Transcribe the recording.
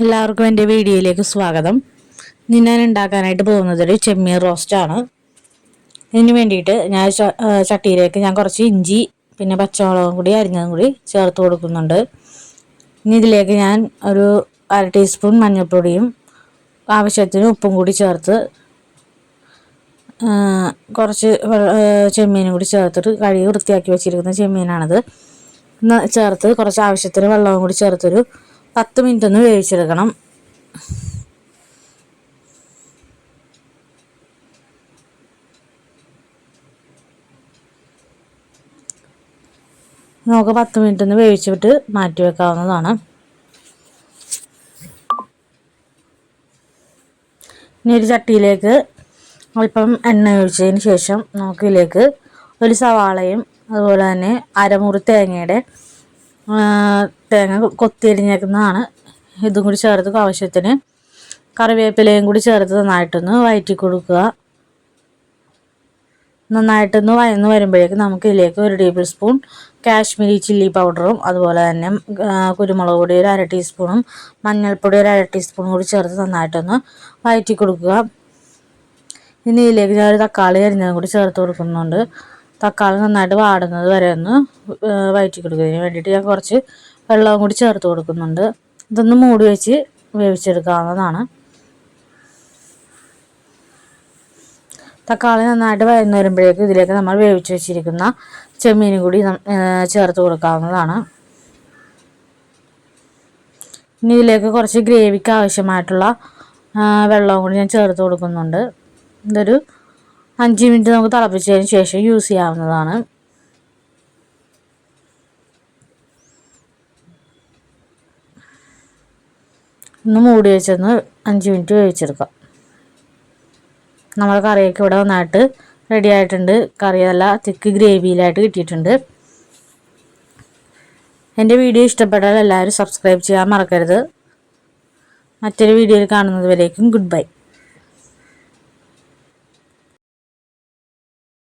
എല്ലാവർക്കും എൻ്റെ വീഡിയോയിലേക്ക് സ്വാഗതം. ഇന്ന് ഞാൻ ഉണ്ടാക്കാനായിട്ട് പോകുന്നത് ഒരു ചെമ്മീൻ റോസ്റ്റാണ്. ഇതിന് വേണ്ടിയിട്ട് ഞാൻ ചട്ടിയിലേക്ക് ഞാൻ കുറച്ച് ഇഞ്ചി പിന്നെ പച്ചമുളകും കൂടി അരിഞ്ഞതും കൂടി ചേർത്ത് കൊടുക്കുന്നുണ്ട്. ഇനി ഇതിലേക്ക് ഞാൻ ഒരു 1/2 ടീസ്പൂൺ മഞ്ഞൾപ്പൊടിയും ആവശ്യത്തിന് ഉപ്പും കൂടി ചേർത്ത് കുറച്ച് ചെമ്മീനും കൂടി ചേർത്തിട്ട് കഴുകി വൃത്തിയാക്കി വെച്ചിരിക്കുന്ന ചെമ്മീനാണത് ചേർത്ത് കുറച്ച് ആവശ്യത്തിന് വെള്ളവും കൂടി ചേർത്തൊരു 10 മിനിറ്റ് ഒന്ന് വേവിച്ചെടുക്കണം. നമുക്ക് 10 മിനിറ്റ് ഒന്ന് വേവിച്ചിട്ട് മാറ്റി വെക്കാവുന്നതാണ്. ഇനി ഒരു ചട്ടിയിലേക്ക് അല്പം എണ്ണ ഒഴിച്ചതിന് ശേഷം നമുക്കിതിലേക്ക് ഒരു സവാളയും അതുപോലെ തന്നെ അരമുറി തേങ്ങ കൊത്തിയരിഞ്ഞേക്കുന്നതാണ് ഇതും കൂടി ചേർത്ത് ആവശ്യത്തിന് കറിവേപ്പിലയും കൂടി ചേർത്ത് നന്നായിട്ടൊന്ന് വഴറ്റി കൊടുക്കുക. നന്നായിട്ടൊന്ന് വഴന്ന് വരുമ്പോഴേക്കും നമുക്ക് ഇതിലേക്ക് 1 ടേബിൾ സ്പൂൺ കാശ്മീരി ചില്ലി പൗഡറും അതുപോലെ തന്നെ കുരുമുളക് പൊടി ഒരു 1/2 ടീസ്പൂണും മഞ്ഞൾപ്പൊടി ഒരു 1/2 ടീസ്പൂണും കൂടി ചേർത്ത് നന്നായിട്ടൊന്ന് വഴറ്റി കൊടുക്കുക. ഇനി ഇതിലേക്ക് ഞാനൊരു തക്കാളി അരിഞ്ഞതും കൂടി ചേർത്ത് കൊടുക്കുന്നുണ്ട്. തക്കാളി നന്നായിട്ട് വാടുന്നത് വരെ ഒന്ന് വഴറ്റി കൊടുക്കുന്നതിന് വേണ്ടിയിട്ട് ഞാൻ കുറച്ച് വെള്ളവും കൂടി ചേർത്ത് കൊടുക്കുന്നുണ്ട്. ഇതൊന്ന് മൂടി വെച്ച് വേവിച്ചെടുക്കാവുന്നതാണ്. തക്കാളി നന്നായിട്ട് വഴന്ന് വരുമ്പോഴേക്കും ഇതിലേക്ക് നമ്മൾ വേവിച്ച് വെച്ചിരിക്കുന്ന ചെമ്മീനും കൂടി ചേർത്ത് കൊടുക്കാവുന്നതാണ്. ഇനി ഇതിലേക്ക് കുറച്ച് ഗ്രേവിക്ക് ആവശ്യമായിട്ടുള്ള വെള്ളവും കൂടി ഞാൻ ചേർത്ത് കൊടുക്കുന്നുണ്ട്. ഇതൊരു 5 മിനിറ്റ് നമുക്ക് തിളപ്പിച്ചതിന് ശേഷം യൂസ് ചെയ്യാവുന്നതാണ്. ഒന്ന് മൂടി വെച്ചൊന്ന് 5 മിനിറ്റ് വേവിച്ചെടുക്കാം. നമ്മുടെ കറിയൊക്കെ ഇവിടെ നന്നായിട്ട് റെഡി ആയിട്ടുണ്ട്. കറി നല്ല തിക്ക് ഗ്രേവിയിലായിട്ട് കിട്ടിയിട്ടുണ്ട്. എൻ്റെ വീഡിയോ ഇഷ്ടപ്പെട്ടാൽ എല്ലാവരും സബ്സ്ക്രൈബ് ചെയ്യാൻ മറക്കരുത്. മറ്റൊരു വീഡിയോയിൽ കാണുന്നത് വരേക്കും ഗുഡ് ബൈ.